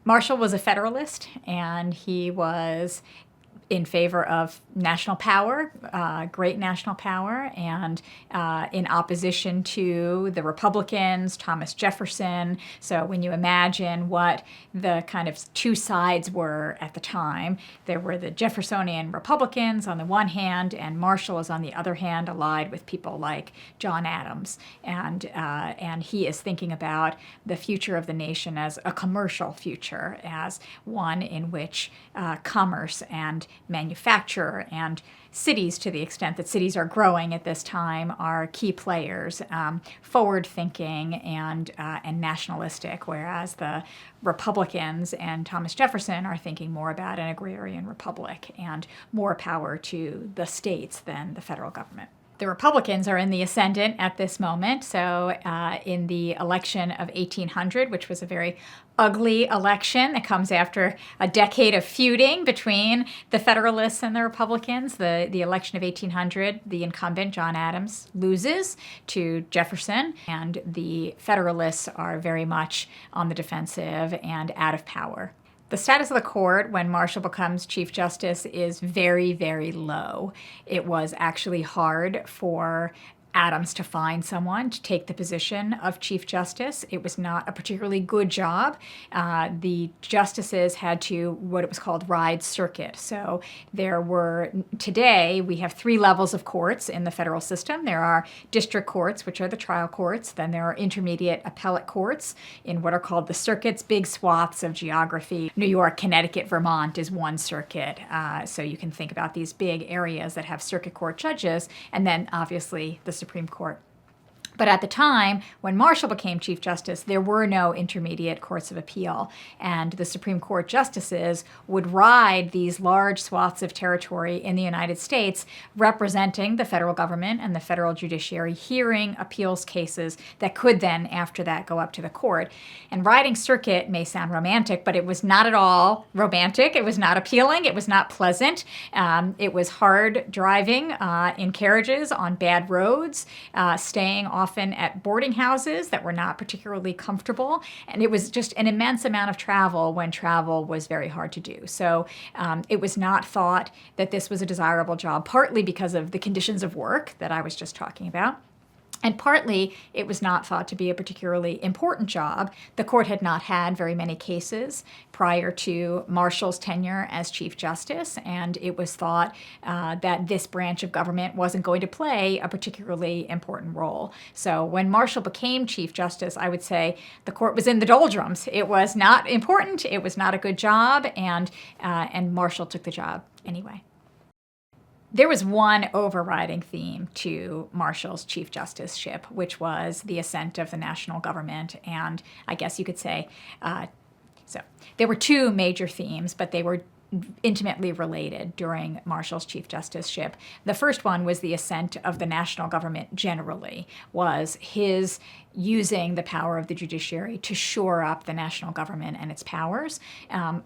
Marshall was a Federalist, and he was in favor of national power, great national power, and in opposition to the Republicans, Thomas Jefferson. So when you imagine what the kind of two sides were at the time, there were the Jeffersonian Republicans on the one hand, and Marshall is on the other hand allied with people like John Adams. And he is thinking about the future of the nation as a commercial future, as one in which commerce and manufacture and cities, to the extent that cities are growing at this time, are key players, forward-thinking and nationalistic, whereas the Republicans and Thomas Jefferson are thinking more about an agrarian republic and more power to the states than the federal government. The Republicans are in the ascendant at this moment. So in the election of 1800, which was a very ugly election that comes after a decade of feuding between the Federalists and the Republicans, the election of 1800, the incumbent, John Adams, loses to Jefferson, and the Federalists are very much on the defensive and out of power. The status of the court when Marshall becomes Chief Justice is very, very low. It was actually hard for Adams to find someone to take the position of Chief Justice. It was not a particularly good job. The justices had to, what it was called, ride circuit. So there were, today, we have 3 levels of courts in the federal system. There are district courts, which are the trial courts. Then there are intermediate appellate courts in what are called the circuits, big swaths of geography. New York, Connecticut, Vermont is one circuit. So you can think about these big areas that have circuit court judges, and then obviously the Supreme Court. But at the time, when Marshall became Chief Justice, there were no intermediate courts of appeal, and the Supreme Court justices would ride these large swaths of territory in the United States, representing the federal government and the federal judiciary, hearing appeals cases that could then, after that, go up to the court. And riding circuit may sound romantic, but it was not at all romantic. It was not appealing. It was not pleasant. It was hard driving in carriages on bad roads, staying often at boarding houses that were not particularly comfortable. And it was just an immense amount of travel when travel was very hard to do. So it was not thought that this was a desirable job, partly because of the conditions of work that I was just talking about. And partly, it was not thought to be a particularly important job. The court had not had very many cases prior to Marshall's tenure as Chief Justice, and it was thought that this branch of government wasn't going to play a particularly important role. So when Marshall became Chief Justice, I would say the court was in the doldrums. It was not important, it was not a good job, and Marshall took the job anyway. There was one overriding theme to Marshall's Chief Justiceship, which was the ascent of the national government, and I guess you could say, so there were 2 major themes, but they were intimately related during Marshall's Chief Justiceship. The first one was the ascent of the national government generally, was his using the power of the judiciary to shore up the national government and its powers.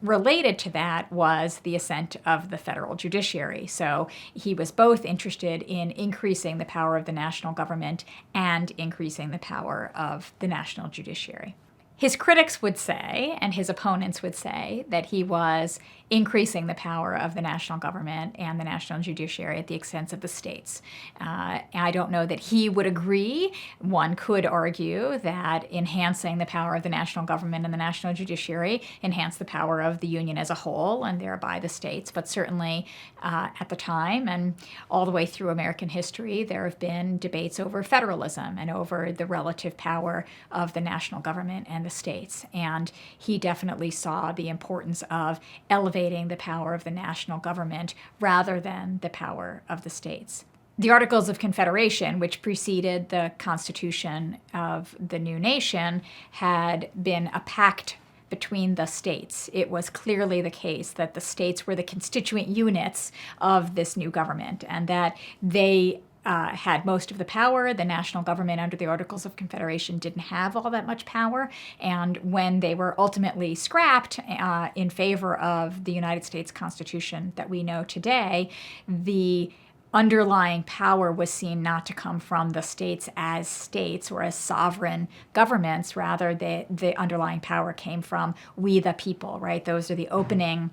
Related to that was the ascent of the federal judiciary. So he was both interested in increasing the power of the national government and increasing the power of the national judiciary. His critics would say, and his opponents would say, that he was increasing the power of the national government and the national judiciary at the expense of the states. I don't know that he would agree. One could argue that enhancing the power of the national government and the national judiciary enhanced the power of the union as a whole and thereby the states. But certainly at the time and all the way through American history, there have been debates over federalism and over the relative power of the national government and the states. And he definitely saw the importance of elevating the power of the national government rather than the power of the states. The Articles of Confederation, which preceded the Constitution of the new nation, had been a pact between the states. It was clearly the case that the states were the constituent units of this new government and that they had most of the power. The national government under the Articles of Confederation didn't have all that much power. And when they were ultimately scrapped in favor of the United States Constitution that we know today, the underlying power was seen not to come from the states or as sovereign governments. Rather, the underlying power came from we the people, right? Those are the opening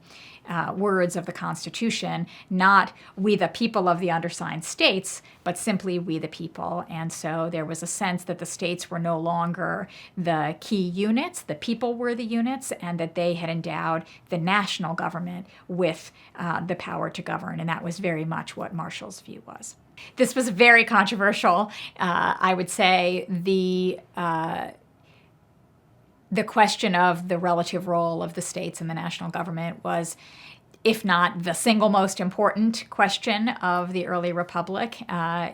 words of the Constitution, not we the people of the undersigned states, but simply we the people. And so there was a sense that the states were no longer the key units, the people were the units, and that they had endowed the national government with the power to govern. And that was very much what Marshall's view was. This was very controversial. I would say the question of the relative role of the states and the national government was, if not the single most important question of the early republic,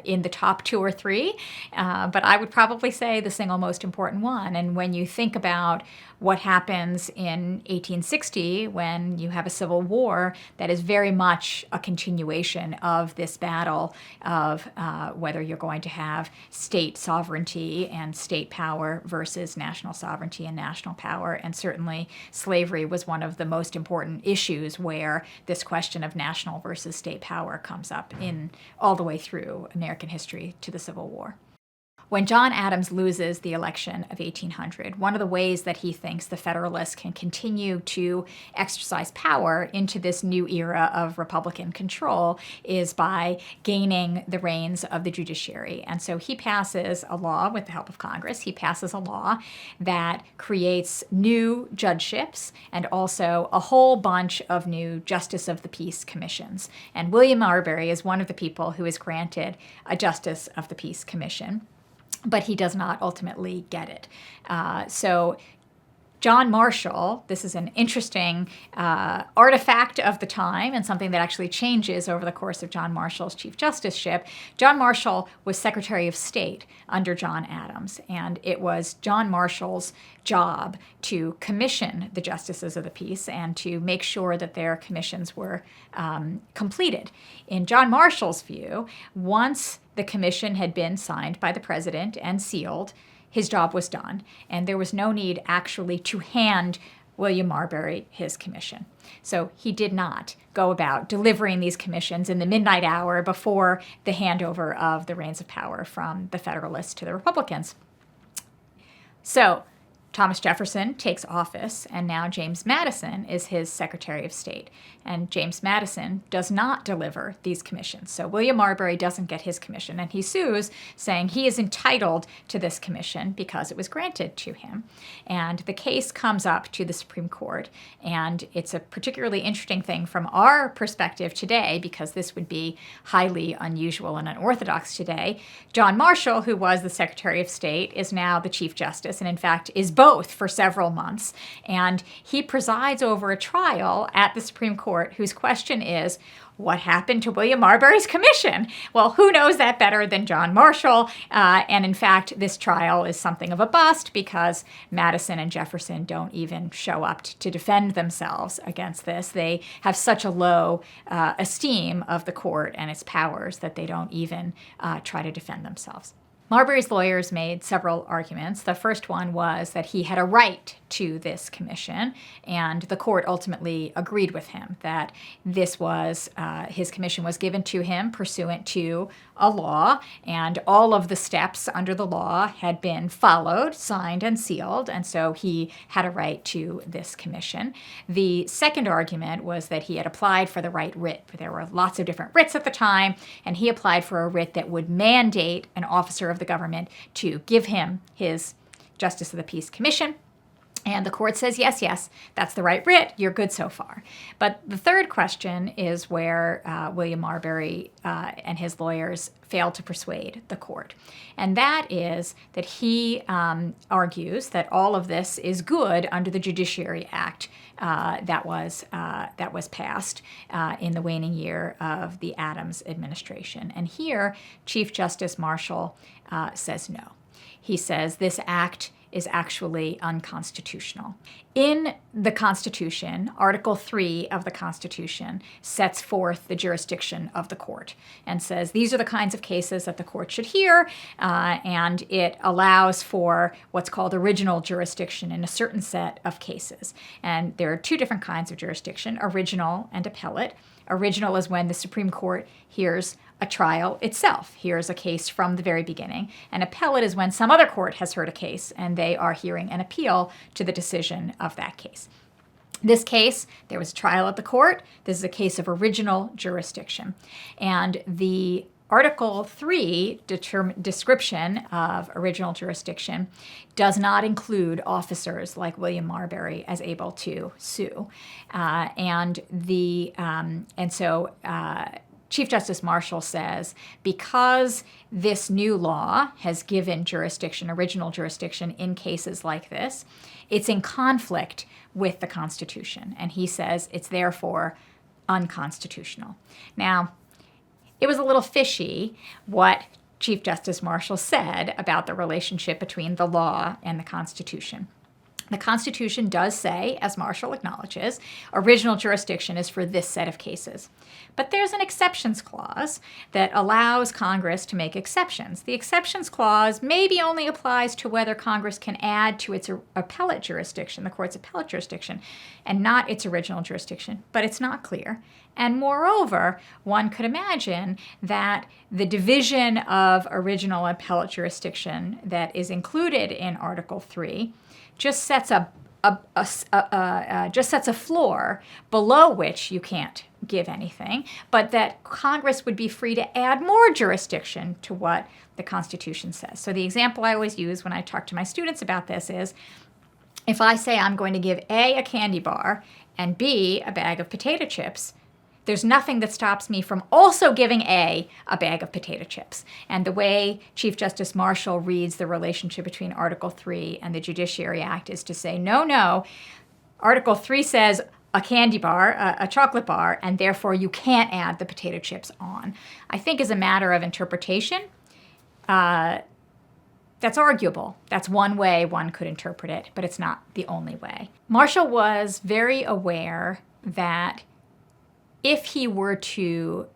in the top 2 or 3, but I would probably say the single most important one. And when you think about what happens in 1860 when you have a civil war, that is very much a continuation of this battle of whether you're going to have state sovereignty and state power versus national sovereignty and national power. And certainly slavery was one of the most important issues where this question of national versus state power comes up in all the way through American history to the Civil War. When John Adams loses the election of 1800, one of the ways that he thinks the Federalists can continue to exercise power into this new era of Republican control is by gaining the reins of the judiciary. And so he passes a law with the help of Congress. He passes a law that creates new judgeships and also a whole bunch of new Justice of the Peace commissions. And William Marbury is one of the people who is granted a Justice of the Peace commission, but he does not ultimately get it. So John Marshall, this is an interesting artifact of the time and something that actually changes over the course of John Marshall's Chief Justiceship. John Marshall was Secretary of State under John Adams, and it was John Marshall's job to commission the Justices of the Peace and to make sure that their commissions were completed. In John Marshall's view, once the commission had been signed by the president and sealed, his job was done, and there was no need actually to hand William Marbury his commission. So he did not go about delivering these commissions in the midnight hour before the handover of the reins of power from the Federalists to the Republicans. So Thomas Jefferson takes office, and now James Madison is his Secretary of State. And James Madison does not deliver these commissions. So William Marbury doesn't get his commission, and he sues, saying he is entitled to this commission because it was granted to him. And the case comes up to the Supreme Court, and it's a particularly interesting thing from our perspective today, because this would be highly unusual and unorthodox today. John Marshall, who was the Secretary of State, is now the Chief Justice, and in fact is both for several months. And he presides over a trial at the Supreme Court whose question is, what happened to William Marbury's commission? Well, who knows that better than John Marshall? And in fact, this trial is something of a bust because Madison and Jefferson don't even show up to defend themselves against this. They have such a low esteem of the court and its powers that they don't even try to defend themselves. Marbury's lawyers made several arguments. The first one was that he had a right to this commission, and the court ultimately agreed with him that this was, his commission was given to him pursuant to a law, and all of the steps under the law had been followed, signed, and sealed, and so he had a right to this commission. The second argument was that he had applied for the right writ. There were lots of different writs at the time, and he applied for a writ that would mandate an officer of the government to give him his Justice of the Peace commission. And the court says, yes, that's the right writ. You're good so far. But the third question is where William Marbury and his lawyers failed to persuade the court. And that is that he argues that all of this is good under the Judiciary Act that was passed in the waning year of the Adams administration. And here, Chief Justice Marshall says no. He says this act is actually unconstitutional. In the Constitution, Article 3 of the Constitution sets forth the jurisdiction of the court and says these are the kinds of cases that the court should hear, and it allows for what's called original jurisdiction in a certain set of cases. And there are two different kinds of jurisdiction, original and appellate. Original is when the Supreme Court hears a trial itself. Here's a case from the very beginning. An appellate is when some other court has heard a case and they are hearing an appeal to the decision of that case. This case, there was a trial at the court. This is a case of original jurisdiction. And the Article 3 description of original jurisdiction does not include officers like William Marbury as able to sue. So Chief Justice Marshall says, because this new law has given jurisdiction, original jurisdiction, in cases like this, it's in conflict with the Constitution. And he says it's therefore unconstitutional. Now, it was a little fishy what Chief Justice Marshall said about the relationship between the law and the Constitution. The Constitution does say, as Marshall acknowledges, original jurisdiction is for this set of cases. But there's an exceptions clause that allows Congress to make exceptions. The exceptions clause maybe only applies to whether Congress can add to its appellate jurisdiction, the court's appellate jurisdiction, and not its original jurisdiction, but it's not clear. And moreover, one could imagine that the division of original appellate jurisdiction that is included in Article 3 just sets a floor below which you can't give anything, but that Congress would be free to add more jurisdiction to what the Constitution says. So the example I always use when I talk to my students about this is, if I say I'm going to give A, a candy bar, and B, a bag of potato chips, there's nothing that stops me from also giving A bag of potato chips. And the way Chief Justice Marshall reads the relationship between Article 3 and the Judiciary Act is to say, no, Article 3 says a candy bar, a chocolate bar, and therefore you can't add the potato chips on. I think as a matter of interpretation, that's arguable. That's one way one could interpret it, but it's not the only way. Marshall was very aware that if he were to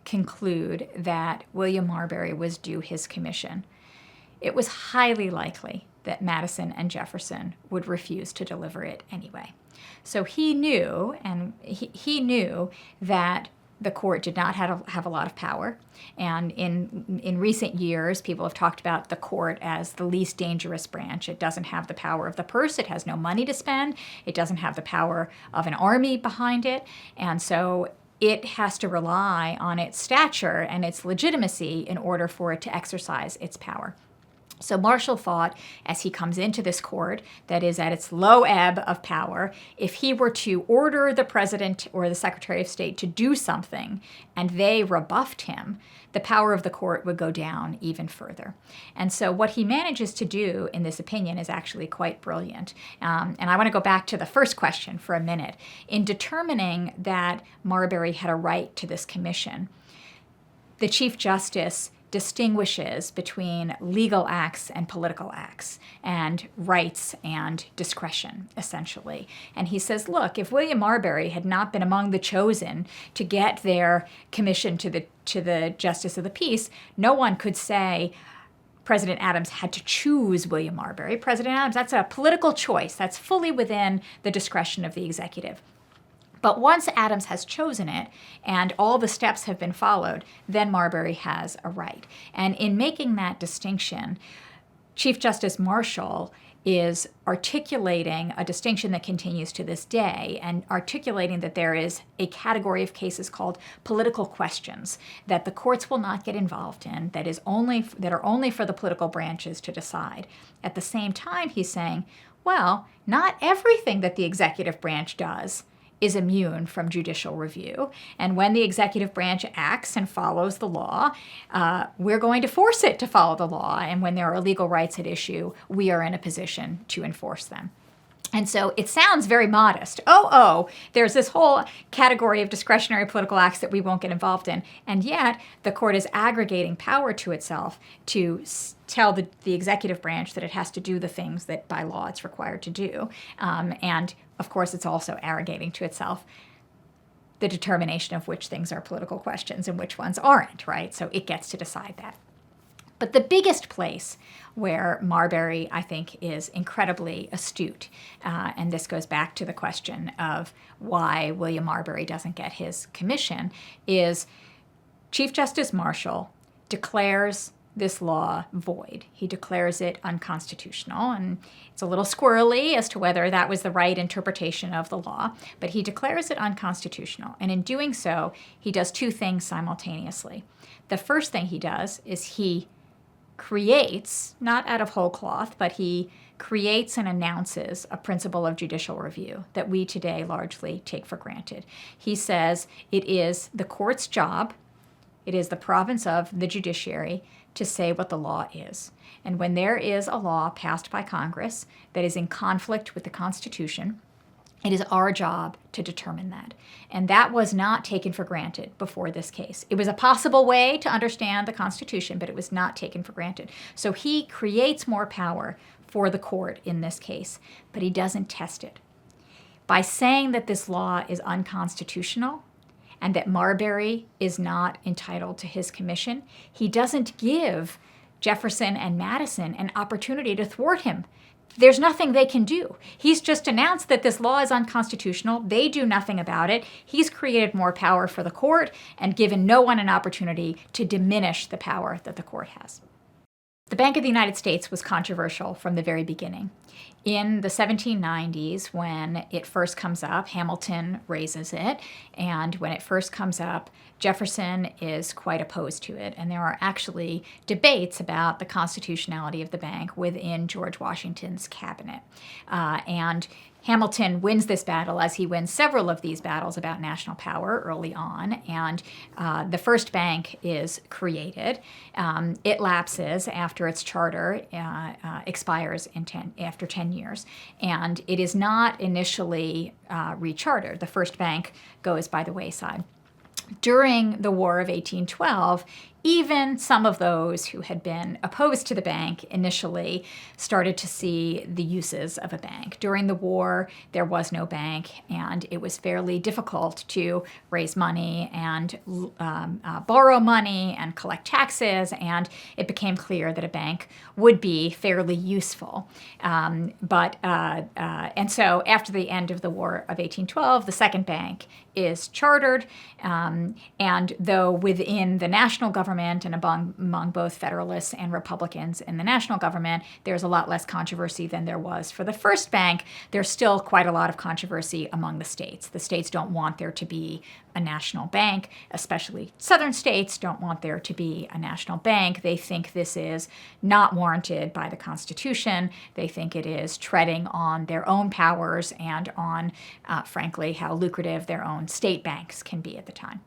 conclude that William Marbury was due his commission, it was highly likely that Madison and Jefferson would refuse to deliver it anyway. So he knew, and he knew that the court did not have a lot of power. And in recent years, people have talked about the court as the least dangerous branch. It doesn't have the power of the purse. It has no money to spend. It doesn't have the power of an army behind it. And so it has to rely on its stature and its legitimacy in order for it to exercise its power. So Marshall thought, as he comes into this court that is at its low ebb of power, if he were to order the president or the Secretary of State to do something and they rebuffed him, the power of the court would go down even further. And so what he manages to do in this opinion is actually quite brilliant. And I want to go back to the first question for a minute. In determining that Marbury had a right to this commission, the Chief Justice distinguishes between legal acts and political acts, and rights and discretion, essentially. And he says, look, if William Marbury had not been among the chosen to get their commission to the Justice of the Peace, no one could say President Adams had to choose William Marbury. President Adams, that's a political choice. That's fully within the discretion of the executive. But once Adams has chosen it and all the steps have been followed, then Marbury has a right. And in making that distinction, Chief Justice Marshall is articulating a distinction that continues to this day, and articulating that there is a category of cases called political questions that the courts will not get involved in, that are only for the political branches to decide. At the same time, he's saying, well, not everything that the executive branch does is immune from judicial review. And when the executive branch acts and follows the law, we're going to force it to follow the law. And when there are legal rights at issue, we are in a position to enforce them. And so it sounds very modest. There's this whole category of discretionary political acts that we won't get involved in. And yet the court is aggregating power to itself to tell the executive branch that it has to do the things that by law it's required to do. And of course, it's also arrogating to itself the determination of which things are political questions and which ones aren't, right? So it gets to decide that. But the biggest place where Marbury, I think, is incredibly astute, and this goes back to the question of why William Marbury doesn't get his commission, is Chief Justice Marshall declares this law void. He declares it unconstitutional, and it's a little squirrely as to whether that was the right interpretation of the law, but he declares it unconstitutional. And in doing so, he does two things simultaneously. The first thing he does is he creates, not out of whole cloth, but he creates and announces a principle of judicial review that we today largely take for granted. He says it is the court's job, it is the province of the judiciary to say what the law is. And when there is a law passed by Congress that is in conflict with the Constitution, it is our job to determine that. And that was not taken for granted before this case. It was a possible way to understand the Constitution, but it was not taken for granted. So he creates more power for the court in this case, but he doesn't test it. By saying that this law is unconstitutional and that Marbury is not entitled to his commission, he doesn't give Jefferson and Madison an opportunity to thwart him. There's nothing they can do. He's just announced that this law is unconstitutional. They do nothing about it. He's created more power for the court and given no one an opportunity to diminish the power that the court has. The Bank of the United States was controversial from the very beginning. In the 1790s, when it first comes up, Hamilton raises it, and when it first comes up, Jefferson is quite opposed to it, and there are actually debates about the constitutionality of the bank within George Washington's cabinet. And Hamilton wins this battle, as he wins several of these battles about national power early on, and the first bank is created. It lapses after its charter expires after 10 years, and it is not initially rechartered. The first bank goes by the wayside. During the War of 1812, even some of those who had been opposed to the bank initially started to see the uses of a bank. During the war, there was no bank, and it was fairly difficult to raise money and borrow money and collect taxes, and it became clear that a bank would be fairly useful. And so after the end of the War of 1812, the second bank is chartered, and though within the national government and among both Federalists and Republicans in the national government, there's a lot less controversy than there was for the first bank. There's still quite a lot of controversy among the states. The states don't want there to be a national bank, especially southern states don't want there to be a national bank. They think this is not warranted by the Constitution. They think it is treading on their own powers and on, frankly, how lucrative their own state banks can be at the time.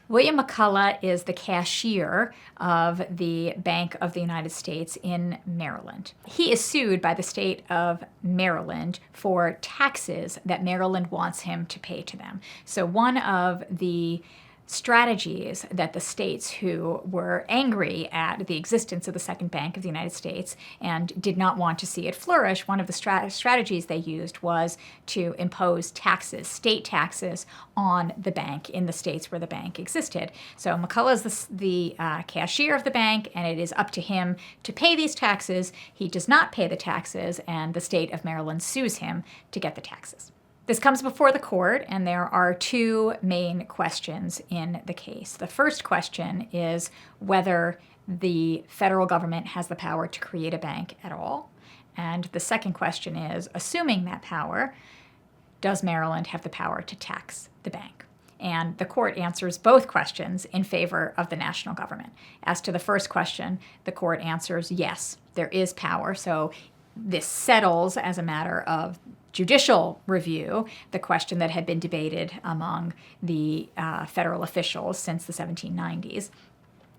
William McCulloch is the cashier of the Bank of the United States in Maryland. He is sued by the state of Maryland for taxes that Maryland wants him to pay to them. So one of the strategies that the states who were angry at the existence of the Second Bank of the United States and did not want to see it flourish, one of the strategies they used was to impose taxes, state taxes, on the bank in the states where the bank existed. So McCulloch is the cashier of the bank, and it is up to him to pay these taxes. He does not pay the taxes, and the state of Maryland sues him to get the taxes. This comes before the court, and there are two main questions in the case. The first question is whether the federal government has the power to create a bank at all. And the second question is, assuming that power, does Maryland have the power to tax the bank? And the court answers both questions in favor of the national government. As to the first question, the court answers yes, there is power. So this settles, as a matter of judicial review, the question that had been debated among the federal officials since the 1790s.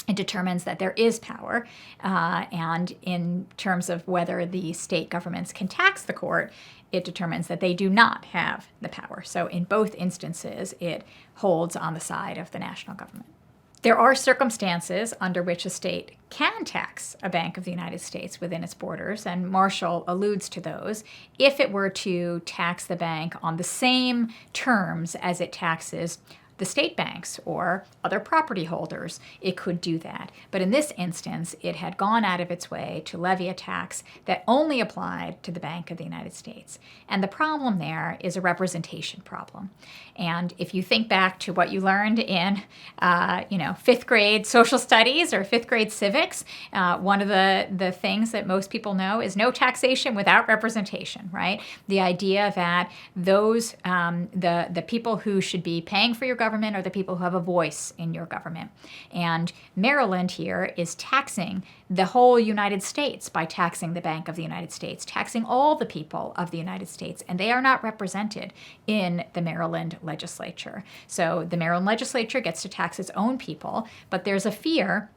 It determines that there is power, and in terms of whether the state governments can tax the court, it determines that they do not have the power. So in both instances, it holds on the side of the national government. There are circumstances under which a state can tax a Bank of the United States within its borders, and Marshall alludes to those. If it were to tax the bank on the same terms as it taxes the state banks or other property holders, it could do that. But in this instance, it had gone out of its way to levy a tax that only applied to the Bank of the United States. And the problem there is a representation problem. And if you think back to what you learned in, fifth grade social studies or fifth grade civics, one of the things that most people know is no taxation without representation, right? The idea that those, the people who should be paying for your government are the people who have a voice in your government. And Maryland here is taxing the whole United States by taxing the Bank of the United States, taxing all the people of the United States, and they are not represented in the Maryland legislature. So the Maryland legislature gets to tax its own people, but there's a fear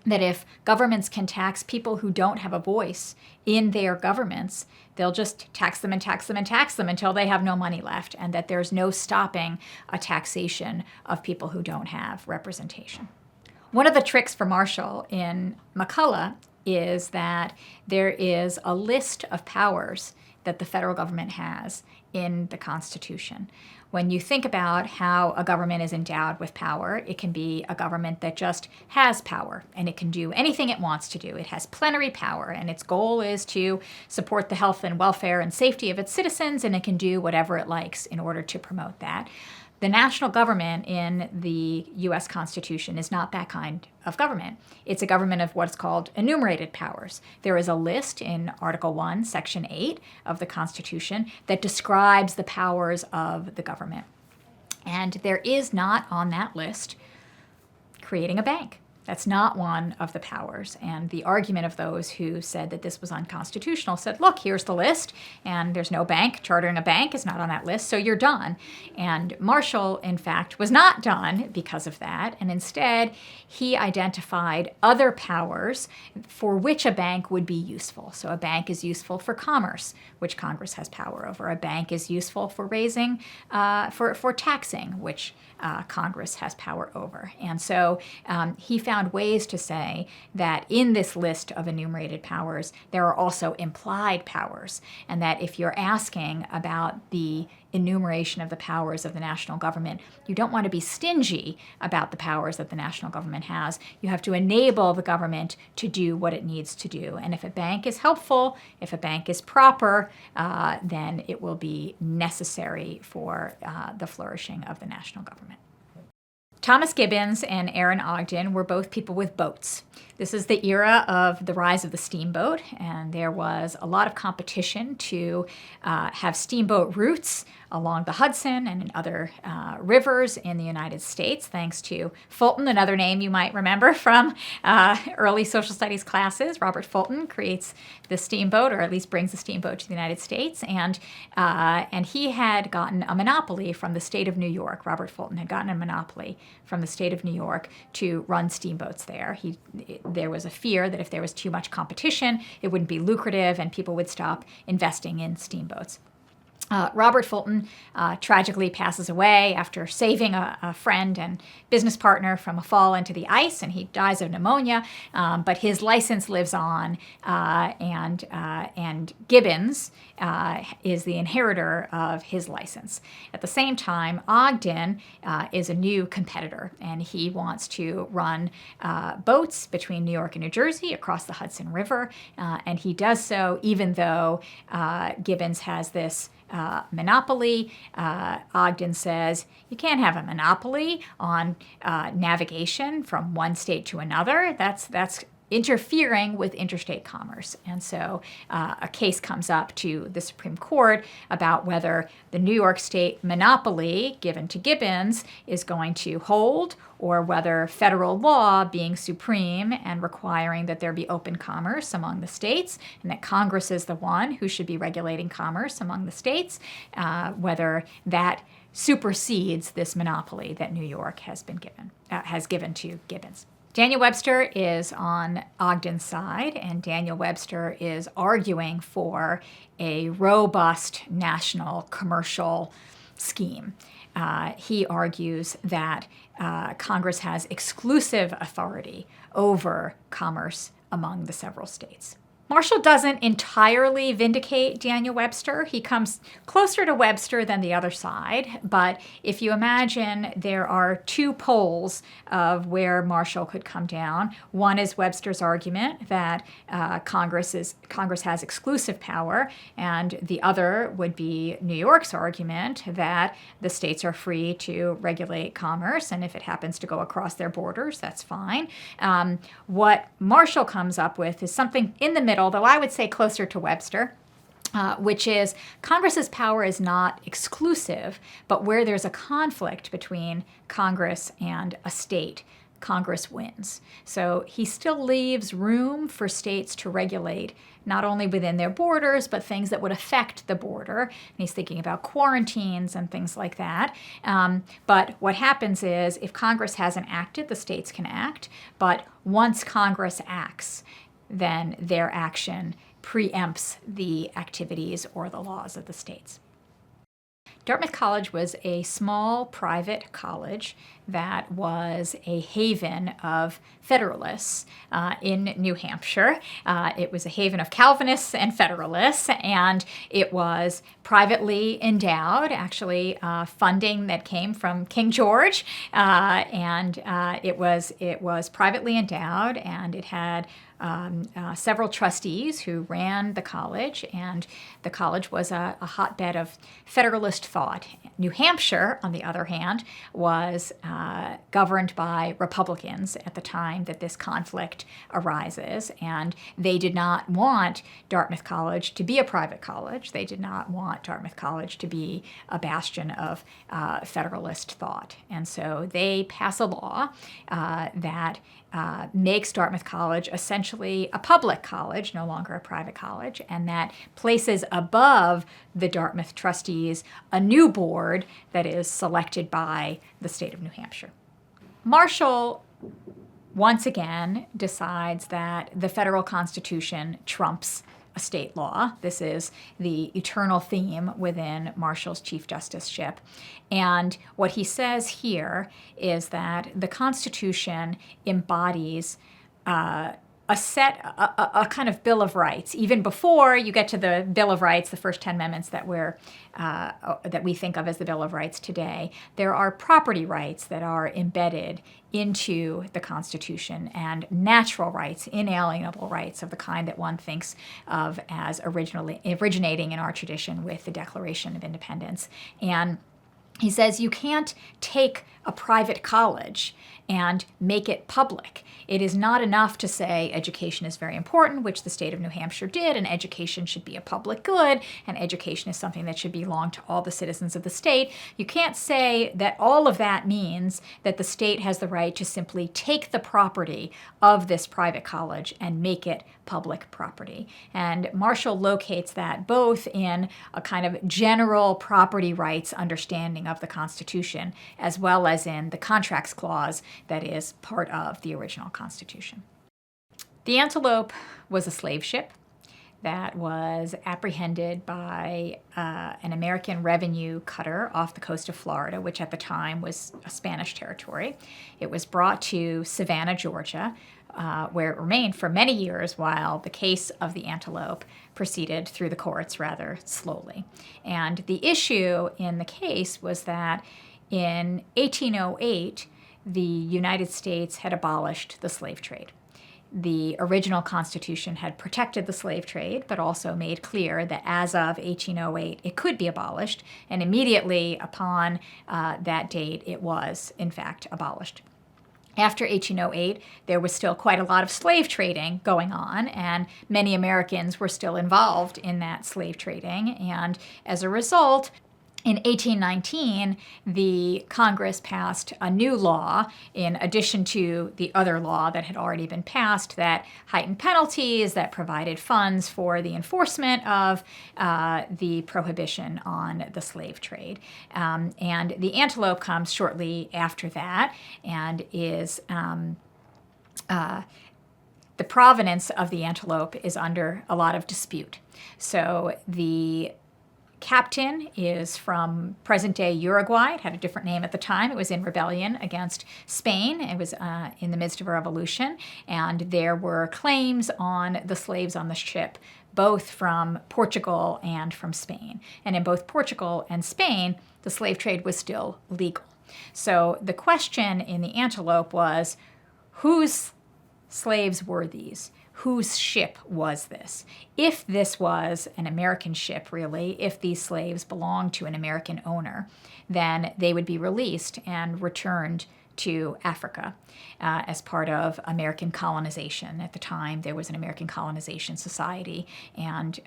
that if governments can tax people who don't have a voice in their governments, they'll just tax them and tax them and tax them until they have no money left, and that there's no stopping a taxation of people who don't have representation. One of the tricks for Marshall in McCulloch is that there is a list of powers that the federal government has in the Constitution. When you think about how a government is endowed with power, it can be a government that just has power and it can do anything it wants to do. It has plenary power and its goal is to support the health and welfare and safety of its citizens, and it can do whatever it likes in order to promote that. The national government in the U.S. Constitution is not that kind of government. It's a government of what's called enumerated powers. There is a list in Article 1, Section 8 of the Constitution that describes the powers of the government. And there is not on that list creating a bank. That's not one of the powers. And the argument of those who said that this was unconstitutional said, look, here's the list, and there's no bank. Chartering a bank is not on that list, so you're done. And Marshall, in fact, was not done because of that. And instead, he identified other powers for which a bank would be useful. So a bank is useful for commerce, which Congress has power over. A bank is useful for raising, for taxing, which Congress has power over. And so he found ways to say that in this list of enumerated powers, there are also implied powers, and that if you're asking about the enumeration of the powers of the national government, you don't want to be stingy about the powers that the national government has. You have to enable the government to do what it needs to do. And if a bank is helpful, if a bank is proper, then it will be necessary for the flourishing of the national government. Thomas Gibbons and Aaron Ogden were both people with boats. This is the era of the rise of the steamboat, and there was a lot of competition to have steamboat routes along the Hudson and in other rivers in the United States, thanks to Fulton, another name you might remember from early social studies classes. Robert Fulton creates the steamboat, or at least brings the steamboat to the United States, and he had gotten a monopoly from the state of New York. Robert Fulton had gotten a monopoly from the state of New York to run steamboats there. There was a fear that if there was too much competition, it wouldn't be lucrative and people would stop investing in steamboats. Robert Fulton tragically passes away after saving a friend and business partner from a fall into the ice, and he dies of pneumonia, but his license lives on, and Gibbons is the inheritor of his license. At the same time, Ogden is a new competitor, and he wants to run boats between New York and New Jersey across the Hudson River, and he does so even though Gibbons has this monopoly. Ogden says you can't have a monopoly on navigation from one state to another. That's interfering with interstate commerce. And so a case comes up to the Supreme Court about whether the New York State monopoly given to Gibbons is going to hold, or whether federal law being supreme and requiring that there be open commerce among the states, and that Congress is the one who should be regulating commerce among the states, whether that supersedes this monopoly that New York has given to Gibbons. Daniel Webster is on Ogden's side, and Daniel Webster is arguing for a robust national commercial scheme. He argues that Congress has exclusive authority over commerce among the several states. Marshall doesn't entirely vindicate Daniel Webster. He comes closer to Webster than the other side. But if you imagine there are two poles of where Marshall could come down, one is Webster's argument that Congress has exclusive power, and the other would be New York's argument that the states are free to regulate commerce, and if it happens to go across their borders, that's fine. What Marshall comes up with is something in the middle, though I would say closer to Webster, which is Congress's power is not exclusive, but where there's a conflict between Congress and a state, Congress wins. So he still leaves room for states to regulate not only within their borders, but things that would affect the border. And he's thinking about quarantines and things like that. But what happens is if Congress hasn't acted, the states can act. But once Congress acts, then their action preempts the activities or the laws of the states. Dartmouth College was a small private college that was a haven of Federalists in New Hampshire. It was a haven of Calvinists and Federalists, and it was privately endowed, actually funding that came from King George, and it was privately endowed, and it had several trustees who ran the college, and the college was a hotbed of Federalist thought. New Hampshire, on the other hand, was governed by Republicans at the time that this conflict arises, and they did not want Dartmouth College to be a private college. They did not want Dartmouth College to be a bastion of Federalist thought, and so they pass a law that makes Dartmouth College essentially a public college, no longer a private college, and that places above the Dartmouth trustees a new board that is selected by the state of New Hampshire. Marshall once again decides that the federal Constitution trumps a state law. This is the eternal theme within Marshall's Chief Justiceship. And what he says here is that the Constitution embodies a kind of Bill of Rights. Even before you get to the Bill of Rights, the first 10 amendments that we think of as the Bill of Rights today, there are property rights that are embedded into the Constitution, and natural rights, inalienable rights of the kind that one thinks of as originating in our tradition with the Declaration of Independence. And he says you can't take a private college and make it public. It is not enough to say education is very important, which the state of New Hampshire did, and education should be a public good, and education is something that should belong to all the citizens of the state. You can't say that all of that means that the state has the right to simply take the property of this private college and make it public property. And Marshall locates that both in a kind of general property rights understanding of the Constitution, as well as in the Contracts Clause that is part of the original Constitution. The Antelope was a slave ship that was apprehended by an American revenue cutter off the coast of Florida, which at the time was a Spanish territory. It was brought to Savannah, Georgia, where it remained for many years while the case of the Antelope proceeded through the courts rather slowly. And the issue in the case was that in 1808, the United States had abolished the slave trade. The original Constitution had protected the slave trade, but also made clear that as of 1808, it could be abolished, and immediately upon that date, it was, in fact, abolished. After 1808, there was still quite a lot of slave trading going on, and many Americans were still involved in that slave trading, and as a result, in 1819, the Congress passed a new law in addition to the other law that had already been passed that heightened penalties, that provided funds for the enforcement of the prohibition on the slave trade. And the Antelope comes shortly after that and is the provenance of the Antelope is under a lot of dispute. So the captain is from present-day Uruguay. It had a different name at the time. It was in rebellion against Spain. It was in the midst of a revolution, and there were claims on the slaves on the ship, both from Portugal and from Spain. And in both Portugal and Spain, the slave trade was still legal. So the question in the Antelope was, whose slaves were these? Whose ship was this? If this was an American ship, really, if these slaves belonged to an American owner, then they would be released and returned to Africa as part of American colonization. At the time, there was an American colonization society, and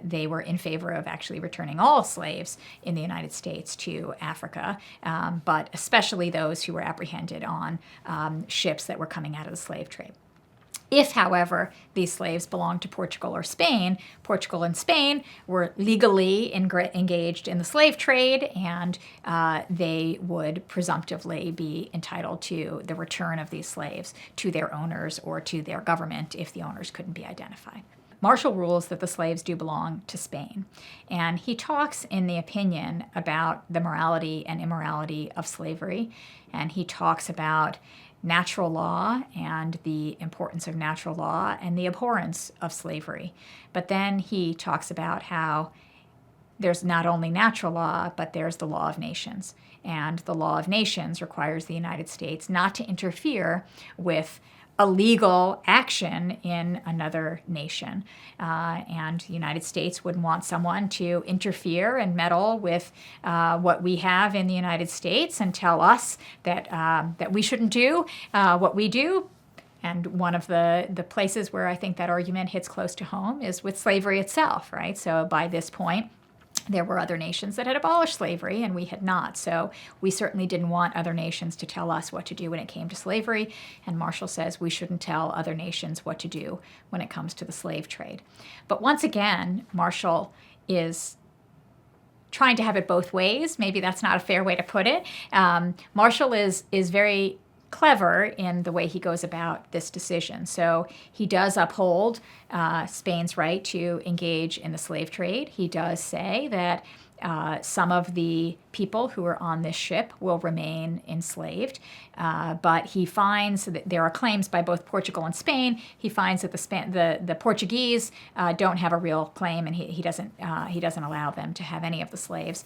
they were in favor of actually returning all slaves in the United States to Africa, but especially those who were apprehended on ships that were coming out of the slave trade. If, however, these slaves belonged to Portugal or Spain, Portugal and Spain were legally engaged in the slave trade, and they would presumptively be entitled to the return of these slaves to their owners or to their government if the owners couldn't be identified. Marshall rules that the slaves do belong to Spain, and he talks in the opinion about the morality and immorality of slavery, and he talks about natural law and the importance of natural law and the abhorrence of slavery. But then he talks about how there's not only natural law, but there's the law of nations. And the law of nations requires the United States not to interfere with illegal action in another nation. And the United States wouldn't want someone to interfere and meddle with what we have in the United States and tell us that we shouldn't do what we do. And one of the places where I think that argument hits close to home is with slavery itself, right? So by this point, there were other nations that had abolished slavery, and we had not. So we certainly didn't want other nations to tell us what to do when it came to slavery. And Marshall says we shouldn't tell other nations what to do when it comes to the slave trade. But once again, Marshall is trying to have it both ways. Maybe that's not a fair way to put it. Marshall is very clever in the way he goes about this decision. So he does uphold Spain's right to engage in the slave trade. He does say that some of the people who are on this ship will remain enslaved, but he finds that there are claims by both Portugal and Spain. He finds that the Portuguese don't have a real claim, and he doesn't allow them to have any of the slaves.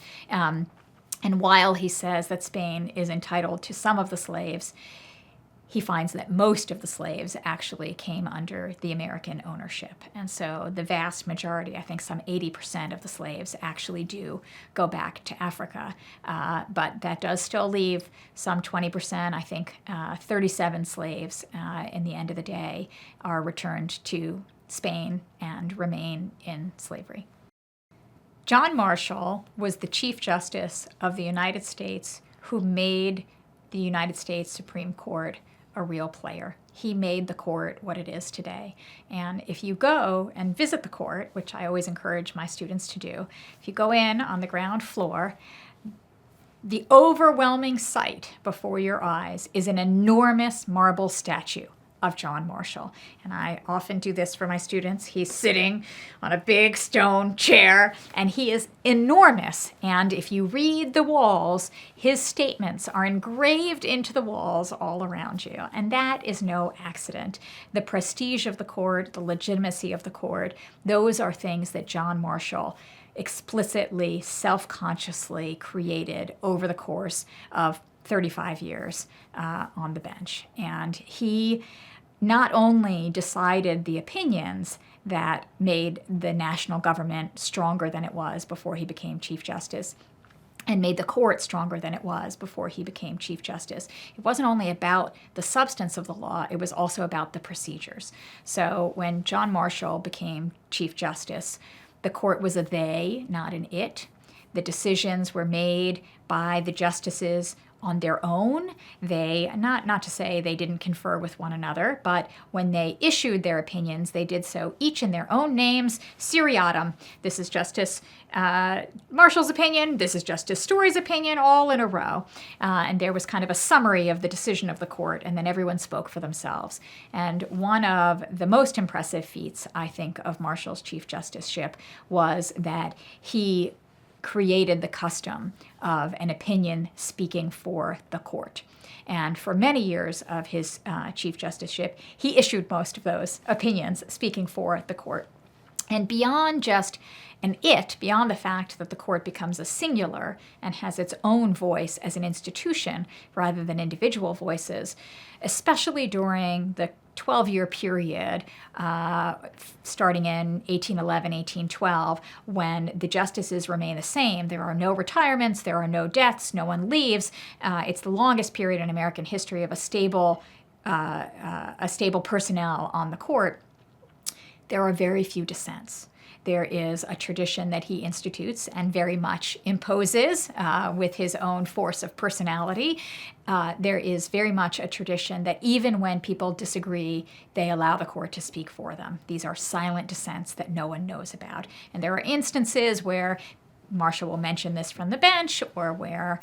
And while he says that Spain is entitled to some of the slaves, he finds that most of the slaves actually came under the American ownership. And so the vast majority, I think some 80% of the slaves actually do go back to Africa. But that does still leave some 20%, I think 37 slaves in the end of the day are returned to Spain and remain in slavery. John Marshall was the Chief Justice of the United States who made the United States Supreme Court a real player. He made the court what it is today. And if you go and visit the court, which I always encourage my students to do, if you go in on the ground floor, the overwhelming sight before your eyes is an enormous marble statue of John Marshall. And I often do this for my students. He's sitting on a big stone chair, and he is enormous. And if you read the walls, his statements are engraved into the walls all around you. And that is no accident. The prestige of the court, the legitimacy of the court, those are things that John Marshall explicitly, self-consciously created over the course of 35 years on the bench. And he not only decided the opinions that made the national government stronger than it was before he became Chief Justice, and made the court stronger than it was before he became Chief Justice. It wasn't only about the substance of the law, it was also about the procedures. So when John Marshall became Chief Justice, the court was a they, not an it. The decisions were made by the justices on their own. They, not to say they didn't confer with one another, but when they issued their opinions, they did so each in their own names, seriatim. This is Justice Marshall's opinion, this is Justice Story's opinion, all in a row. And there was kind of a summary of the decision of the court, and then everyone spoke for themselves. And one of the most impressive feats, I think, of Marshall's Chief Justiceship was that he created the custom of an opinion speaking for the court. And for many years of his Chief Justiceship, he issued most of those opinions speaking for the court. And beyond just beyond the fact that the court becomes a singular and has its own voice as an institution rather than individual voices, especially during the 12-year period starting in 1811, 1812, when the justices remain the same. There are no retirements, there are no deaths, no one leaves. It's the longest period in American history of a stable personnel on the court. There are very few dissents. There is a tradition that he institutes and very much imposes with his own force of personality. There is very much a tradition that even when people disagree, they allow the court to speak for them. These are silent dissents that no one knows about. And there are instances where Marshall will mention this from the bench, or where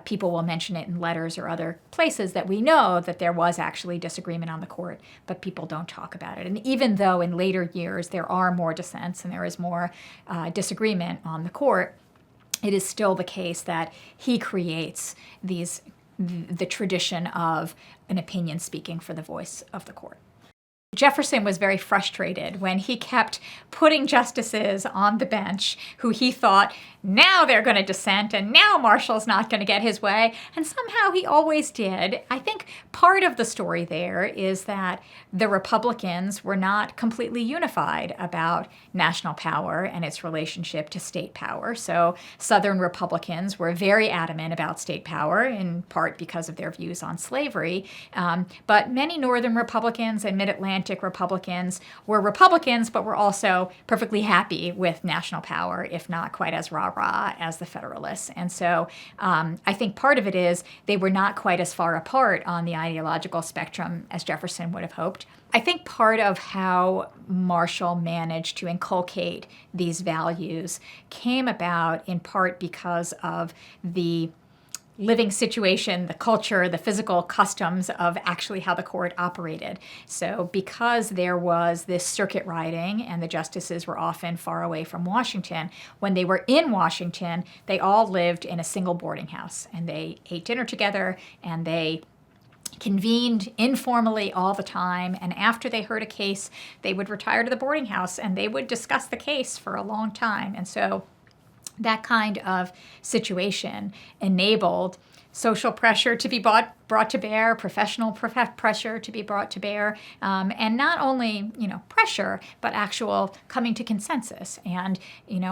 people will mention it in letters or other places that we know that there was actually disagreement on the court, but people don't talk about it. And even though in later years there are more dissents and there is more disagreement on the court, it is still the case that he creates the tradition of an opinion speaking for the voice of the court. Jefferson was very frustrated when he kept putting justices on the bench who he thought, now they're going to dissent and now Marshall's not going to get his way. And somehow he always did. I think part of the story there is that the Republicans were not completely unified about national power and its relationship to state power. So Southern Republicans were very adamant about state power, in part because of their views on slavery. But many Northern Republicans and Mid-Atlantic Republicans were Republicans, but were also perfectly happy with national power, if not quite as rah-rah as the Federalists. And so I think part of it is they were not quite as far apart on the ideological spectrum as Jefferson would have hoped. I think part of how Marshall managed to inculcate these values came about in part because of the living situation, the culture, the physical customs of actually how the court operated. So because there was this circuit riding and the justices were often far away from Washington, when they were in Washington, they all lived in a single boarding house and they ate dinner together and they convened informally all the time. And after they heard a case, they would retire to the boarding house and they would discuss the case for a long time. And so that kind of situation enabled social pressure to be brought to bear, professional pressure to be brought to bear, and not only pressure, but actual coming to consensus and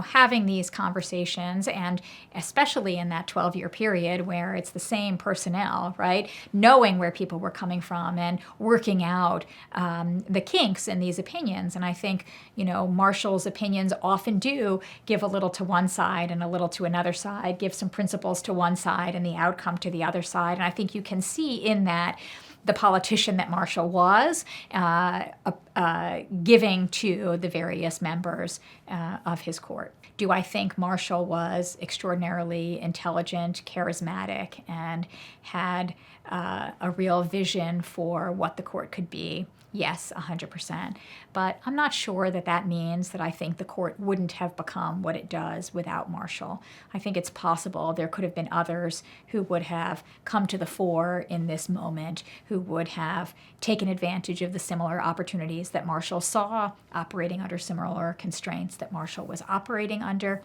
having these conversations, and especially in that 12-year period where it's the same personnel, right? Knowing where people were coming from and working out the kinks in these opinions. And I think Marshall's opinions often do give a little to one side and a little to another side, give some principles to one side and the outcome to the other side. And I think you can see in that the politician that Marshall was giving to the various members of his court. Do I think Marshall was extraordinarily intelligent, charismatic, and had a real vision for what the court could be? Yes, 100%. But I'm not sure that means that I think the court wouldn't have become what it does without Marshall. I think it's possible there could have been others who would have come to the fore in this moment, who would have taken advantage of the similar opportunities that Marshall saw, operating under similar constraints that Marshall was operating under.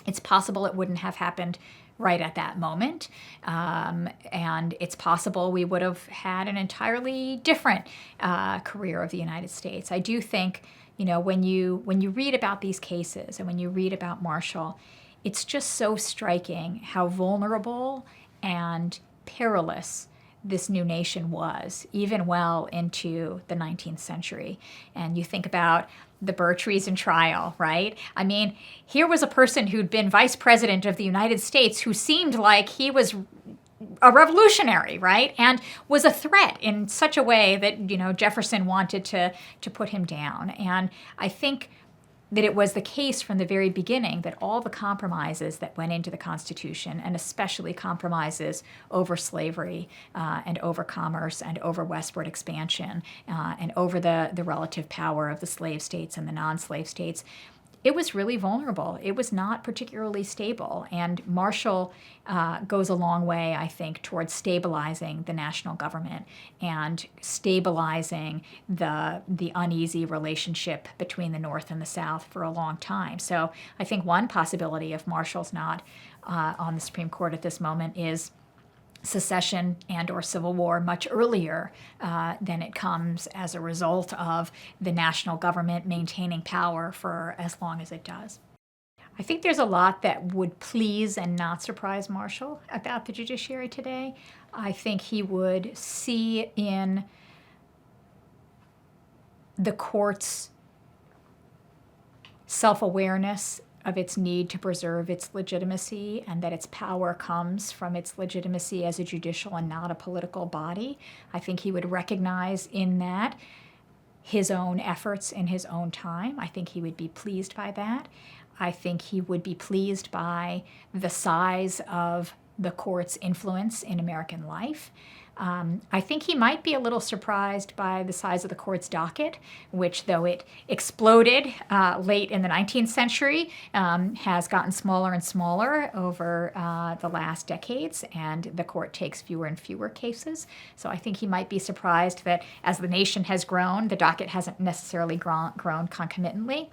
It's possible it wouldn't have happened right at that moment. And it's possible we would have had an entirely different career of the United States. I do think, when you read about these cases and when you read about Marshall, it's just so striking how vulnerable and perilous this new nation was, even well into the 19th century. And you think about the Burr treason trial, right? I mean, here was a person who'd been vice president of the United States who seemed like he was a revolutionary, right? And was a threat in such a way that, Jefferson wanted to put him down. And I think that it was the case from the very beginning that all the compromises that went into the Constitution, and especially compromises over slavery and over commerce and over westward expansion and over the relative power of the slave states and the non-slave states, it was really vulnerable. It was not particularly stable. And Marshall goes a long way, I think, towards stabilizing the national government and stabilizing the uneasy relationship between the North and the South for a long time. So I think one possibility, if Marshall's not on the Supreme Court at this moment, is secession and or civil war much earlier than it comes as a result of the national government maintaining power for as long as it does. I think there's a lot that would please and not surprise Marshall about the judiciary today. I think he would see in the court's self-awareness of its need to preserve its legitimacy, and that its power comes from its legitimacy as a judicial and not a political body. I think he would recognize in that his own efforts in his own time. I think he would be pleased by that. I think he would be pleased by the size of the court's influence in American life. I think he might be a little surprised by the size of the court's docket, which, though it exploded late in the 19th century, has gotten smaller and smaller over the last decades, and the court takes fewer and fewer cases. So I think he might be surprised that as the nation has grown, the docket hasn't necessarily grown concomitantly,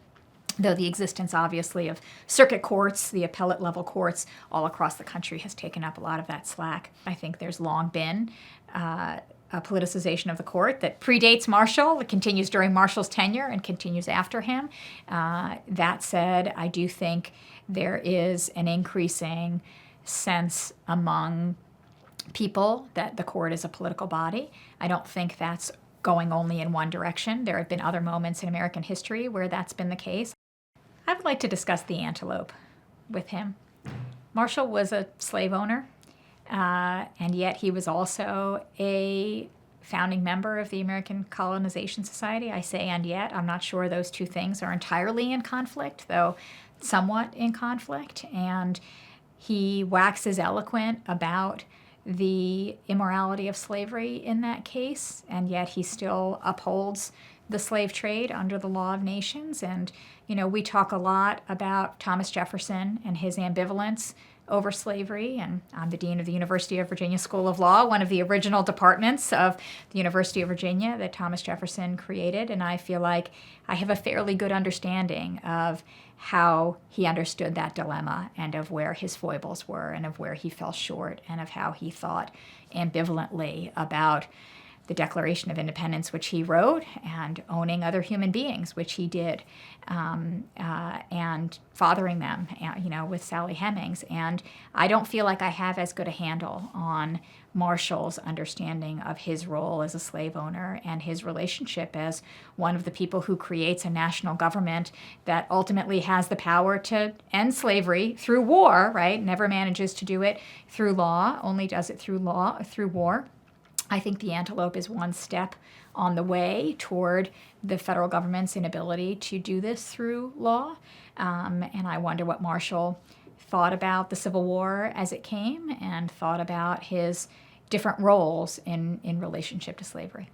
though the existence, obviously, of circuit courts, the appellate level courts all across the country has taken up a lot of that slack. I think there's long been a politicization of the court that predates Marshall. It continues during Marshall's tenure and continues after him. That said, I do think there is an increasing sense among people that the court is a political body. I don't think that's going only in one direction. There have been other moments in American history where that's been the case. I would like to discuss the antelope with him. Marshall was a slave owner, and yet he was also a founding member of the American Colonization Society. I say and yet. I'm not sure those two things are entirely in conflict, though somewhat in conflict. And he waxes eloquent about the immorality of slavery in that case, and yet he still upholds the slave trade under the law of nations. And, you know, we talk a lot about Thomas Jefferson and his ambivalence over slavery, and I'm the dean of the University of Virginia School of Law, one of the original departments of the University of Virginia that Thomas Jefferson created, and I feel like I have a fairly good understanding of how he understood that dilemma and of where his foibles were and of where he fell short and of how he thought ambivalently about the Declaration of Independence, which he wrote, and owning other human beings, which he did, and fathering them, you know, with Sally Hemings. And I don't feel like I have as good a handle on Marshall's understanding of his role as a slave owner and his relationship as one of the people who creates a national government that ultimately has the power to end slavery through war, right? Never manages to do it through law, only does it through war. I think the antelope is one step on the way toward the federal government's inability to do this through law. And I wonder what Marshall thought about the Civil War as it came and thought about his different roles in relationship to slavery.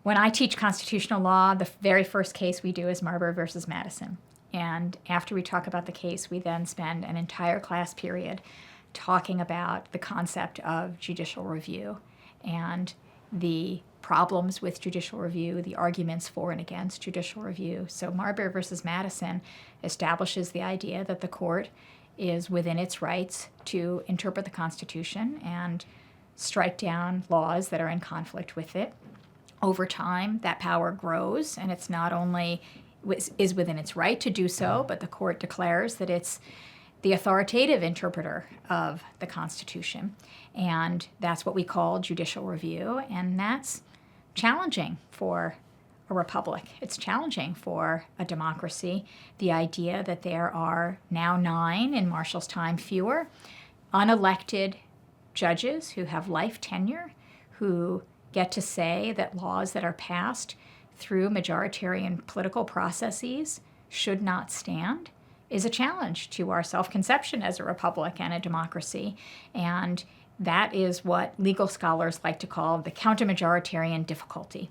When I teach constitutional law, the very first case we do is Marbury versus Madison. And after we talk about the case, we then spend an entire class period talking about the concept of judicial review and the problems with judicial review, the arguments for and against judicial review. So Marbury versus Madison establishes the idea that the court is within its rights to interpret the Constitution and strike down laws that are in conflict with it. Over time, that power grows, and it's not only is within its right to do so, but the court declares that it's the authoritative interpreter of the Constitution. And that's what we call judicial review, and that's challenging for a republic. It's challenging for a democracy. The idea that there are now 9, in Marshall's time fewer, unelected judges who have life tenure, who get to say that laws that are passed through majoritarian political processes should not stand, is a challenge to our self-conception as a republic and a democracy. And that is what legal scholars like to call the counter-majoritarian difficulty.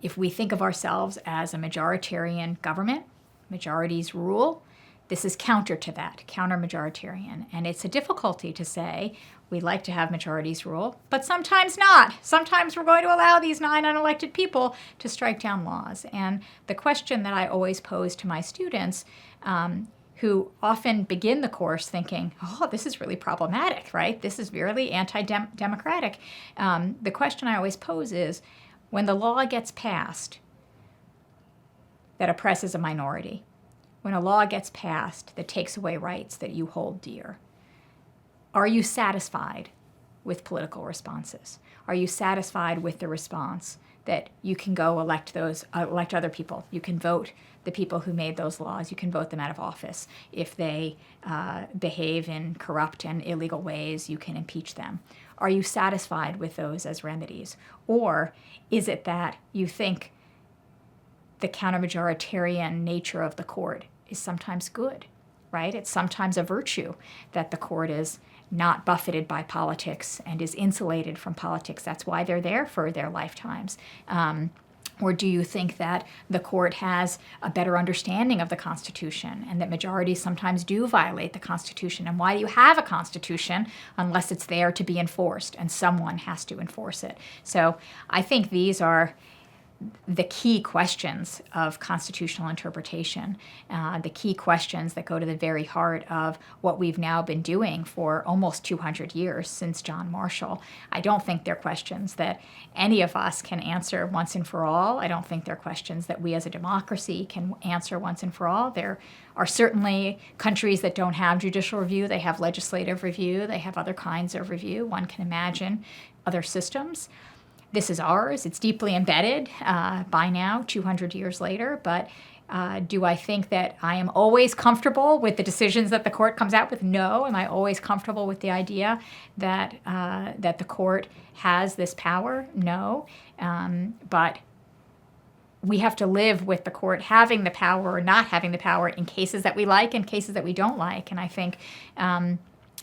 If we think of ourselves as a majoritarian government, Majorities rule. This is counter to that, counter-majoritarian. And it's a difficulty to say, we'd like to have majorities rule, but sometimes not. Sometimes we're going to allow these 9 unelected people to strike down laws. And the question that I always pose to my students, who often begin the course thinking, oh, this is really problematic, right? This is really anti-democratic. The question I always pose is, when the law gets passed that oppresses a minority, when a law gets passed that takes away rights that you hold dear, are you satisfied with political responses? Are you satisfied with the response that you can go elect other people? You can vote the people who made those laws. You can vote them out of office. If they behave in corrupt and illegal ways, you can impeach them. Are you satisfied with those as remedies? Or is it that you think the counter-majoritarian nature of the court is sometimes good, right? It's sometimes a virtue that the court is not buffeted by politics and is insulated from politics. That's why they're there for their lifetimes. Or do you think that the court has a better understanding of the Constitution and that majorities sometimes do violate the Constitution? And why do you have a Constitution unless it's there to be enforced and someone has to enforce it? So I think these are the key questions of constitutional interpretation, the key questions that go to the very heart of what we've now been doing for almost 200 years since John Marshall. I don't think they're questions that any of us can answer once and for all. I don't think they're questions that we as a democracy can answer once and for all. There are certainly countries that don't have judicial review. They have legislative review. They have other kinds of review. One can imagine other systems. This is ours. It's deeply embedded by now, 200 years later. But do I think that I am always comfortable with the decisions that the court comes out with? No. Am I always comfortable with the idea that that the court has this power? No. But we have to live with the court having the power or not having the power in cases that we like and cases that we don't like. And I think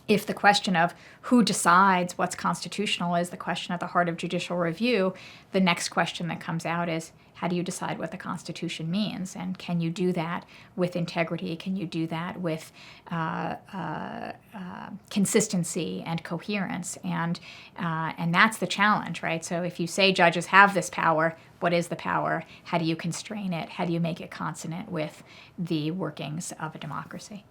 if the question of who decides what's constitutional is the question at the heart of judicial review, the next question that comes out is, how do you decide what the Constitution means? And can you do that with integrity? Can you do that with consistency and coherence? And that's the challenge, right? So if you say judges have this power, what is the power? How do you constrain it? How do you make it consonant with the workings of a democracy?